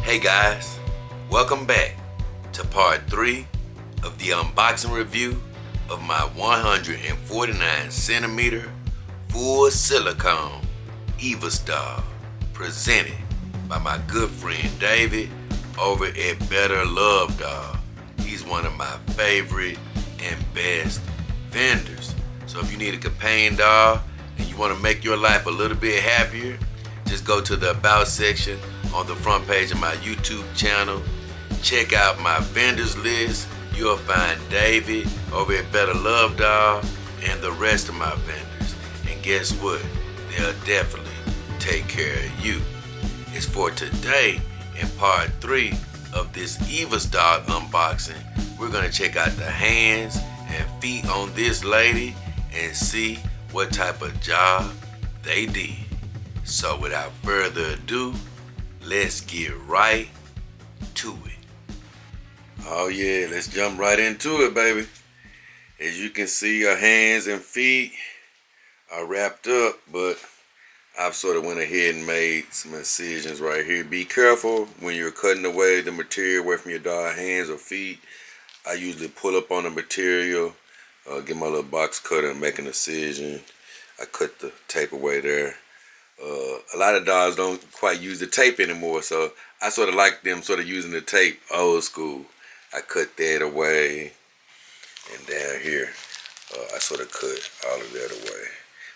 Hey guys, welcome back to part 3 of the unboxing review of my 149 centimeter full silicone Evas doll, presented by my good friend David over at Betterlovedoll. He's one of my favorite and best vendors. So if you need a companion doll and you want to make your life a little bit happier, just go to the About section on the front page of my YouTube channel. Check out my vendors list. You'll find David over at Betterlovedoll and the rest of my vendors. And guess what? They'll definitely take care of you. It's for today in part 3 of this Evas doll unboxing. We're going to check out the hands and feet on this lady and see what type of job they did. So without further ado, let's get right to it. Oh yeah, let's jump right into it, baby. As you can see, her hands and feet are wrapped up, but I've sort of went ahead and made some incisions right here. Be careful when you're cutting away the material away from your doll hands or feet. I usually pull up on the material, get my little box cutter and make an incision. I cut the tape away there. A lot of dolls don't quite use the tape anymore, so I sort of like them sort of using the tape old school. I cut that away, and down here I sort of cut all of that away.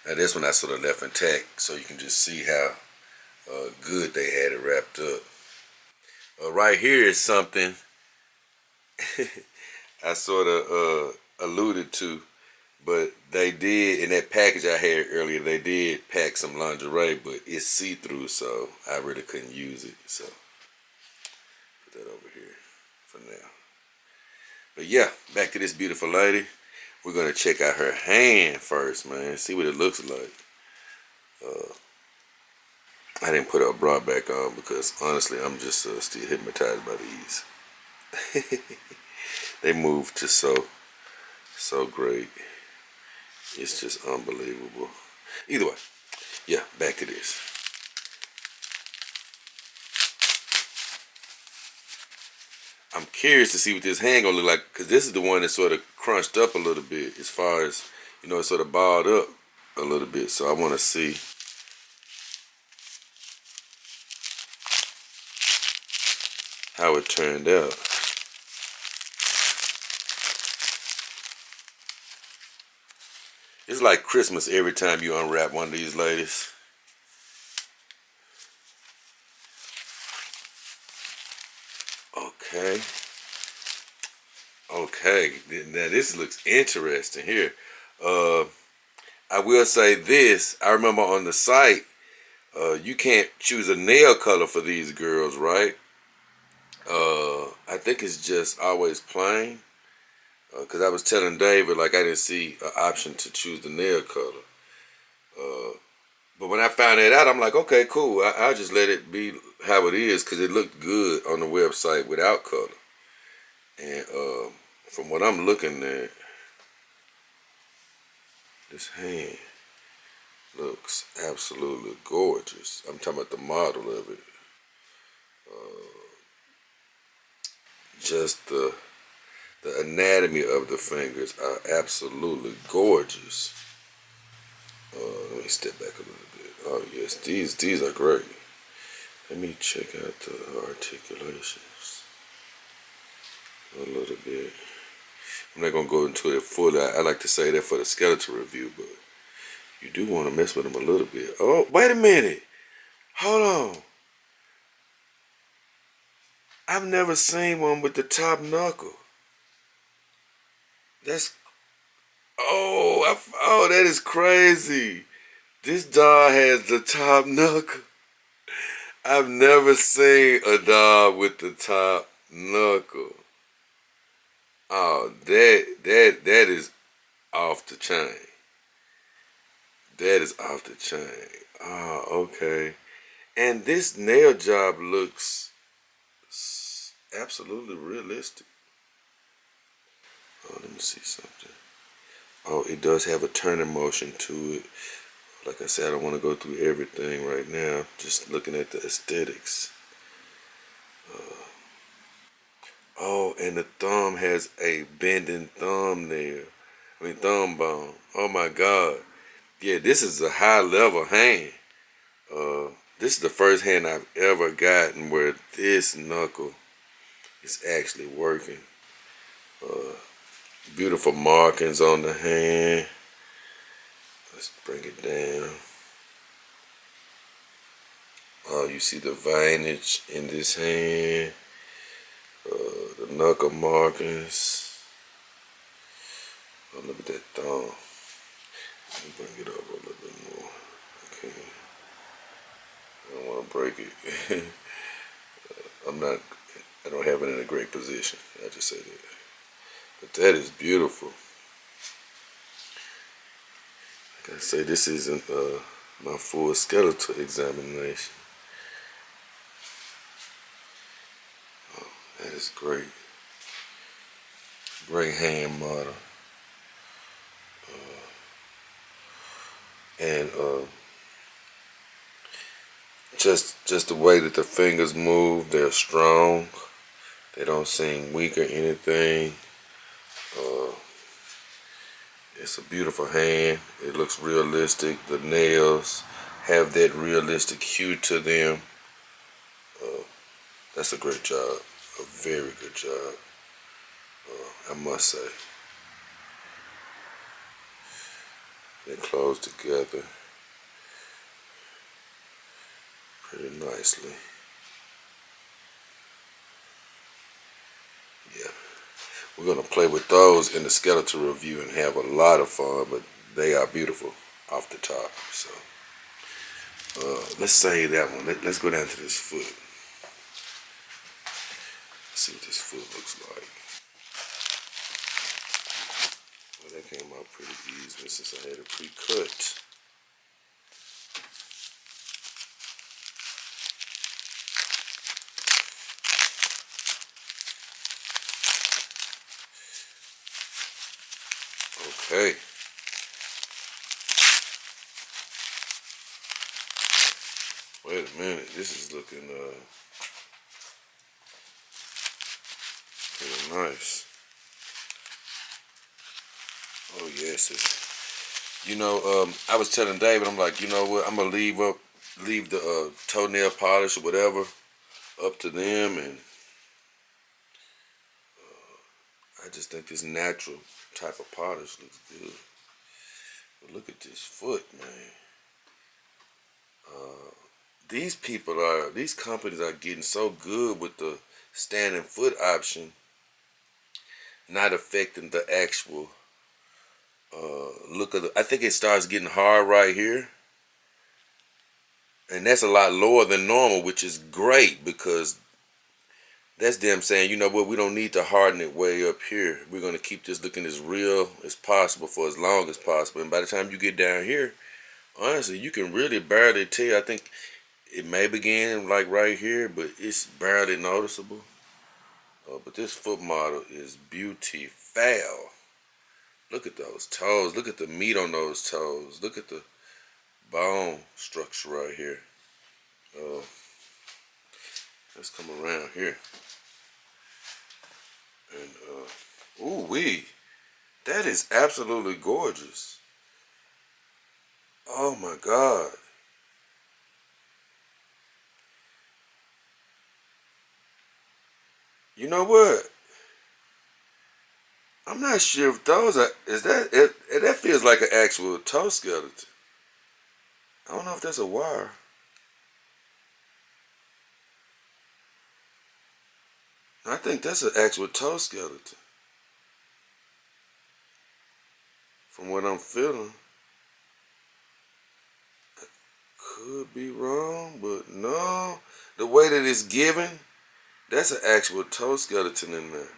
Now this one I sort of left intact, so you can just see how good they had it wrapped up. Right here is something I sort of alluded to. But they did, in that package I had earlier, they did pack some lingerie, but it's see-through, so I really couldn't use it. So, put that over here for now. But yeah, back to this beautiful lady. We're going to check out her hand first, man. See what it looks like. I didn't put her bra back on because, honestly, I'm just still hypnotized by these. They move just so great. It's just unbelievable. Either way, yeah, back to this. I'm curious to see what this hand gonna look like, because this is the one that's sort of crunched up a little bit as far as, you know, it's sort of balled up a little bit. So I want to see how it turned out. It's like Christmas every time you unwrap one of these ladies. Okay, now this looks interesting here. I will say this, I remember on the site, you can't choose a nail color for these girls, right? I think it's just always plain. Because I was telling David, like, I didn't see an option to choose the nail color. But when I found that out, I'm like, okay, cool. I'll just let it be how it is, because it looked good on the website without color. And from what I'm looking at, this hand looks absolutely gorgeous. I'm talking about the model of it. Just the anatomy of the fingers are absolutely gorgeous. Let me step back a little bit. Oh yes, these are great. Let me check out the articulations a little bit. I'm not gonna go into it fully. I like to say that for the skeletal review, but you do want to mess with them a little bit. Oh, wait a minute. Hold on. I've never seen one with the top knuckle. Oh, that is crazy. This doll has the top knuckle. I've never seen a doll with the top knuckle. Oh, that is off the chain. That is off the chain. Oh, okay. And this nail job looks absolutely realistic. Oh, let me see something. Oh, it does have a turning motion to it. Like I said, I don't want to go through everything right now. Just looking at the aesthetics. Oh, and the thumb has a bending thumbnail. I mean thumb bone. Oh my God. Yeah, this is a high level hand. This is the first hand I've ever gotten where this knuckle is actually working. Beautiful markings on the hand. Let's bring it down. Oh, you see the veinage in this hand. The knuckle markings. Oh, look at that thumb. Let me bring it up a little bit more. Okay. I don't want to break it. I don't have it in a great position. I just say that. But that is beautiful. Like I say, this isn't my full skeletal examination. Oh, that is great. Great hand model. And just the way that the fingers move, they're strong. They don't seem weak or anything. It's a beautiful hand. It looks realistic. The nails have that realistic hue to them. That's a great job. A very good job, I must say. They close together pretty nicely. Yeah. We're going to play with those in the skeletal review and have a lot of fun, but they are beautiful off the top. So let's save that one. Let's go down to this foot. Let's see what this foot looks like. Well, that came out pretty easily since I had it pre-cut. Okay. Wait a minute. This is looking pretty nice. Oh yes. I was telling David, I'm like, you know what? I'm gonna leave the toenail polish or whatever up to them, and I just think this natural type of polish looks good. But look at this foot, man. These companies are getting so good with the standing foot option, not affecting the actual look of the. I think it starts getting hard right here, and that's a lot lower than normal, which is great because that's them saying, you know what, we don't need to harden it way up here. We're going to keep this looking as real as possible for as long as possible. And by the time you get down here, honestly, you can really barely tell. I think it may begin like right here, but it's barely noticeable. But this foot model is beautiful. Look at those toes. Look at the meat on those toes. Look at the bone structure right here. Let's come around here. And ooh wee, that is absolutely gorgeous. Oh my God. You know what? I'm not sure if those are, that feels like an actual toe skeleton. I don't know if that's a wire. I think that's an actual toe skeleton. From what I'm feeling. Could be wrong, but no. The way that it's given, that's an actual toe skeleton in there.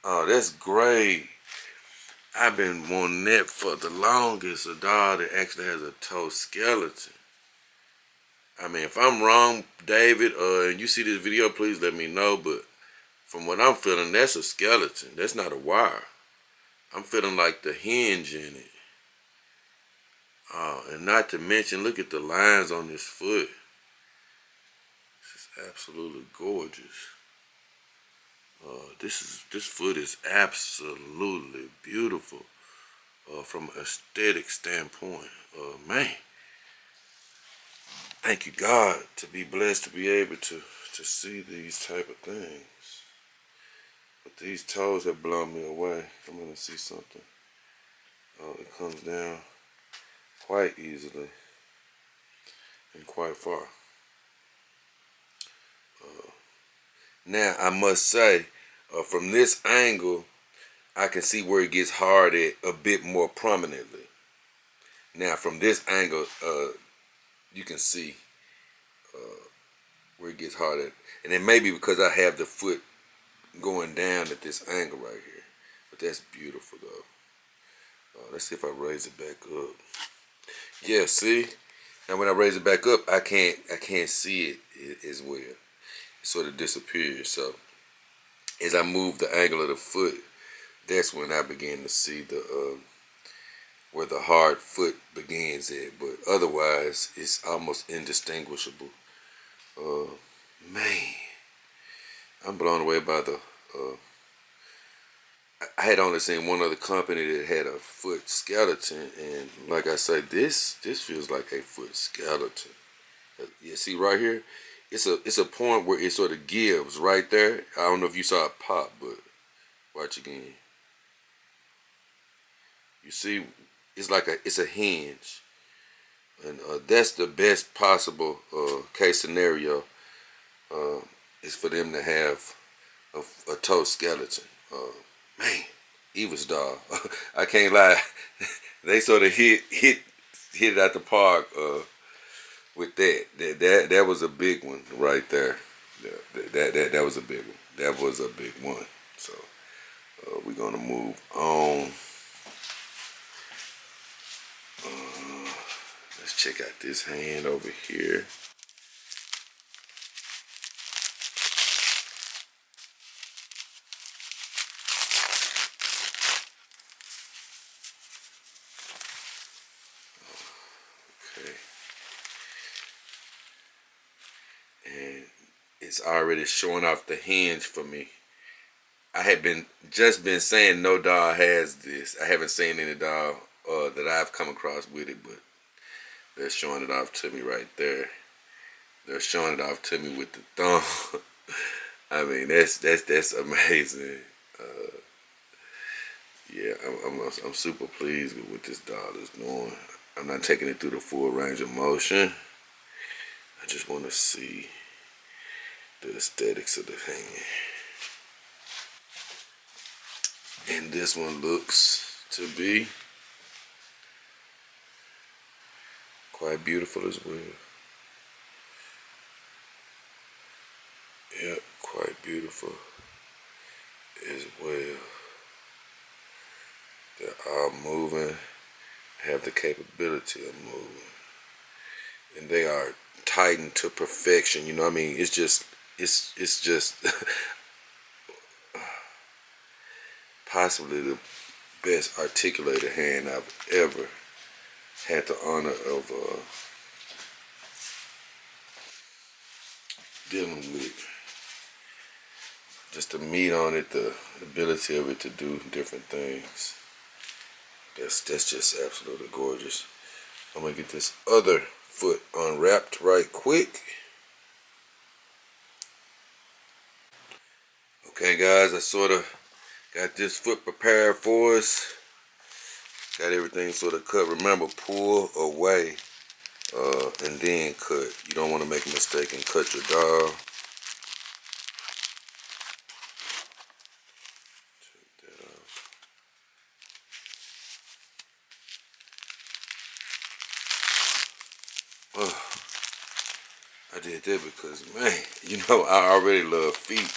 Oh, that's great. I've been wanting that for the longest, a doll that actually has a toe skeleton. I mean, if I'm wrong, David, and you see this video, please let me know. But from what I'm feeling, that's a skeleton. That's not a wire. I'm feeling like the hinge in it. And not to mention, look at the lines on this foot. Absolutely gorgeous. This foot is absolutely beautiful from an aesthetic standpoint. Man, thank you God to be blessed to be able to see these type of things. But these toes have blown me away. I'm gonna see something. It comes down quite easily and quite far. Now I must say, from this angle, I can see where it gets hard at a bit more prominently. Now from this angle, you can see where it gets hard at, and it may be because I have the foot going down at this angle right here. But that's beautiful though. Let's see if I raise it back up. Yeah, see? Now when I raise it back up, I can't see it as well. It sort of disappears. So as I move the angle of the foot, that's when I begin to see the where the hard foot begins at. But otherwise, it's almost indistinguishable. Man, I'm blown away by the. I had only seen one other company that had a foot skeleton, and like I say, this feels like a foot skeleton. You see right here, it's a point where it sort of gives right there. I don't know if you saw it pop, but watch again. You see, it's a hinge, and that's the best possible case scenario. Is for them to have a toe skeleton. Man, Evas doll. I can't lie. They sort of hit it out the park with that. That was a big one right there. That was a big one. That was a big one. So we're gonna move on. Let's check out this hand over here. Okay. And it's already showing off the hinge for me. I had just been saying no doll has this. I haven't seen any doll that I've come across with it, but they're showing it off to me right there. They're showing it off to me with the thumb. I mean, that's amazing. Yeah, I'm super pleased with what this doll is doing. I'm not taking it through the full range of motion. I just want to see the aesthetics of the hand. And this one looks to be quite beautiful as well. Yep, quite beautiful as well. They're all moving, have the capability of moving. And they are tightened to perfection, you know what I mean? It's just possibly the best articulated hand I've ever had the honor of dealing with. Just the meat on it, the ability of it to do different things. That's just absolutely gorgeous. I'm gonna get this other foot unwrapped right quick. Okay guys, I sort of got this foot prepared for us. Got everything sort of cut. Remember, pull away and then cut. You don't want to make a mistake and cut your doll. Take that off. I did that because, man, you know I already love feet.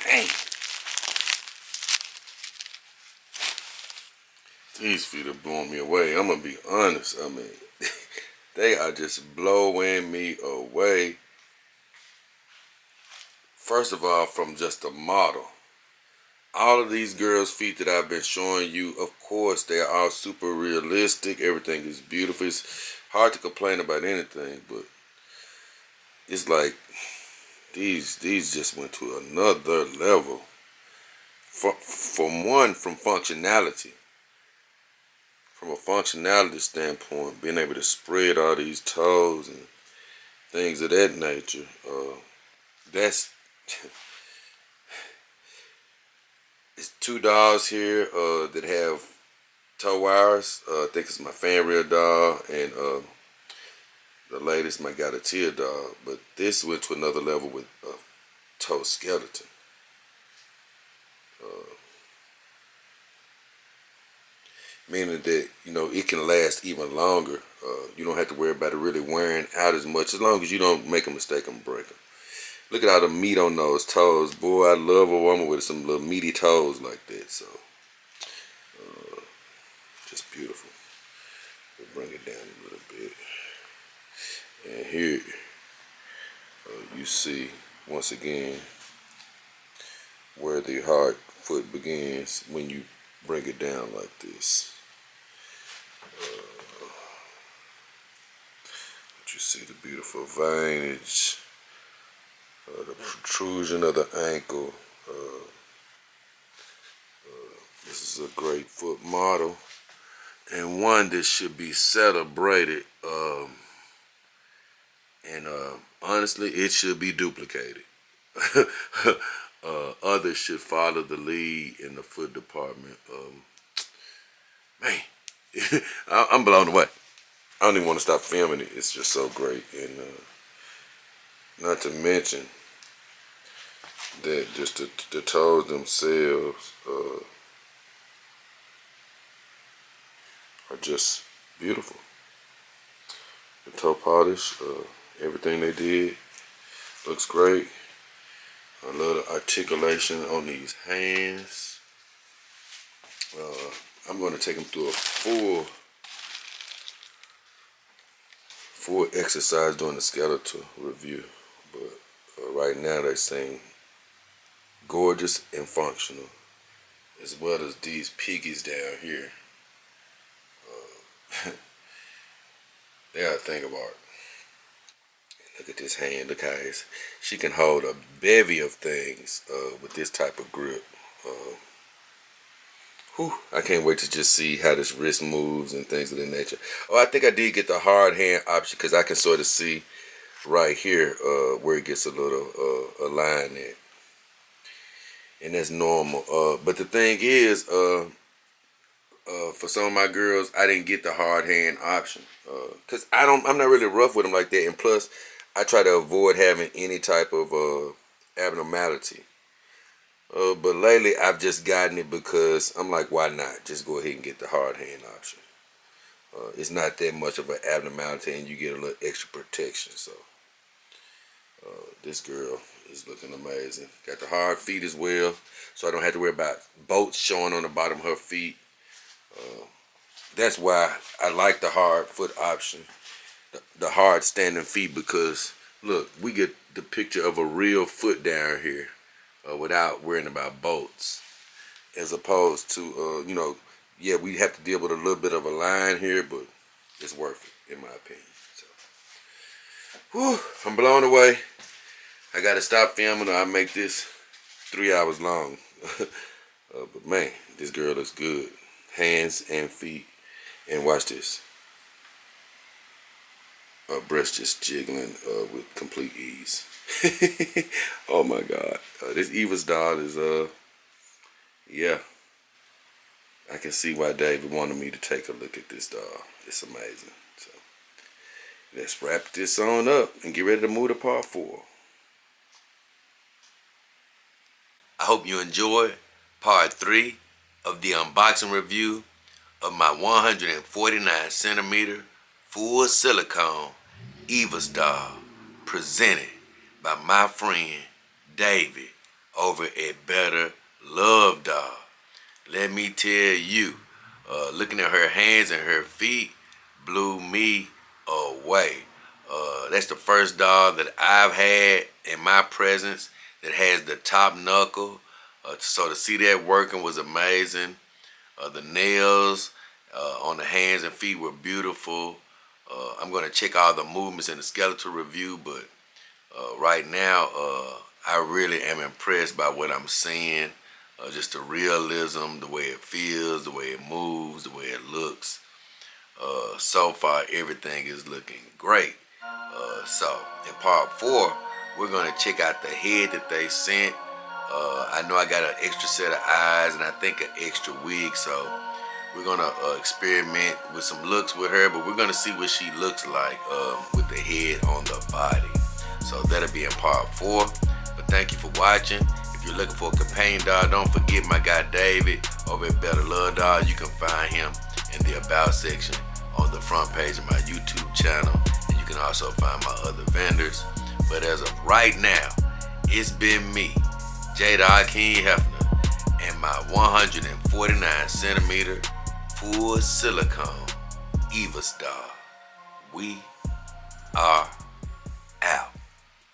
Man. These feet are blowing me away. I'm going to be honest. I mean, they are just blowing me away. First of all, from just the model. All of these girls' feet that I've been showing you, of course, they are all super realistic. Everything is beautiful. It's hard to complain about anything, but it's like these just went to another level. From functionality. From a functionality standpoint, being able to spread all these toes and things of that nature, that's it's two dolls here that have toe wires. I think it's my fan real doll, and the latest my got a tear doll. But this went to another level with a toe skeleton. Meaning that, you know, it can last even longer. You don't have to worry about it really wearing out as much, as long as you don't make a mistake and break them. Look at all the meat on those toes. Boy, I love a woman with some little meaty toes like that. So, just beautiful. We'll bring it down a little bit. And here, you see, once again, where the hard foot begins when you bring it down like this. But you see the beautiful veinage, the protrusion of the ankle. This is a great foot model, and one that should be celebrated. And honestly, it should be duplicated. Others should follow the lead in the foot department. Man, I'm blown away. I don't even want to stop filming it. It's just so great. And not to mention that just the toes themselves are just beautiful. The toe polish, everything they did looks great. I love the articulation on these hands. I'm going to take them through a full exercise during the skeletal review, but right now they seem gorgeous and functional, as well as these piggies down here. They are a thing of art. Look at this hand. Look how she can hold a bevy of things with this type of grip. I can't wait to just see how this wrist moves and things of that nature. Oh, I think I did get the hard hand option because I can sort of see right here where it gets a little aligned at. And that's normal. But the thing is, for some of my girls, I didn't get the hard hand option because I'm not really rough with them like that. And plus, I try to avoid having any type of abnormality. But lately, I've just gotten it because I'm like, why not? Just go ahead and get the hard hand option. It's not that much of an abnormality, and you get a little extra protection. So this girl is looking amazing. Got the hard feet as well, so I don't have to worry about bolts showing on the bottom of her feet. That's why I like the hard foot option, the hard standing feet, because look, we get the picture of a real foot down here without worrying about bolts, as opposed to, you know, yeah, we have to deal with a little bit of a line here, but it's worth it, in my opinion. So, I'm blown away. I got to stop filming or I'll make this 3 hours long. But man, this girl looks good. Hands and feet. And watch this. Breast just jiggling with complete ease. Oh my God. This Evas doll is, yeah. I can see why David wanted me to take a look at this doll. It's amazing. So, let's wrap this on up and get ready to move to part 4. I hope you enjoyed part 3 of the unboxing review of my 149 centimeter full silicone Evas doll, presented by my friend David over at Betterlovedoll. Let me tell you, looking at her hands and her feet blew me away. That's the first doll that I've had in my presence that has the top knuckle. So to see that working was amazing. The nails on the hands and feet were beautiful. I'm going to check all the movements in the skeletal review, but Right now, I really am impressed by what I'm seeing. Just the realism, the way it feels, the way it moves, the way it looks. So far, everything is looking great. So in part 4, we're gonna check out the head that they sent. I know I got an extra set of eyes and I think an extra wig, so we're gonna experiment with some looks with her, but we're gonna see what she looks like with the head on the body. So that'll be in part 4. But thank you for watching. If you're looking for a companion doll, don't forget my guy David over at Betterlovedoll. You can find him in the About section on the front page of my YouTube channel. And you can also find my other vendors. But as of right now, it's been me, JayDollKingHefner, and my 149 centimeter full silicone Evas doll. We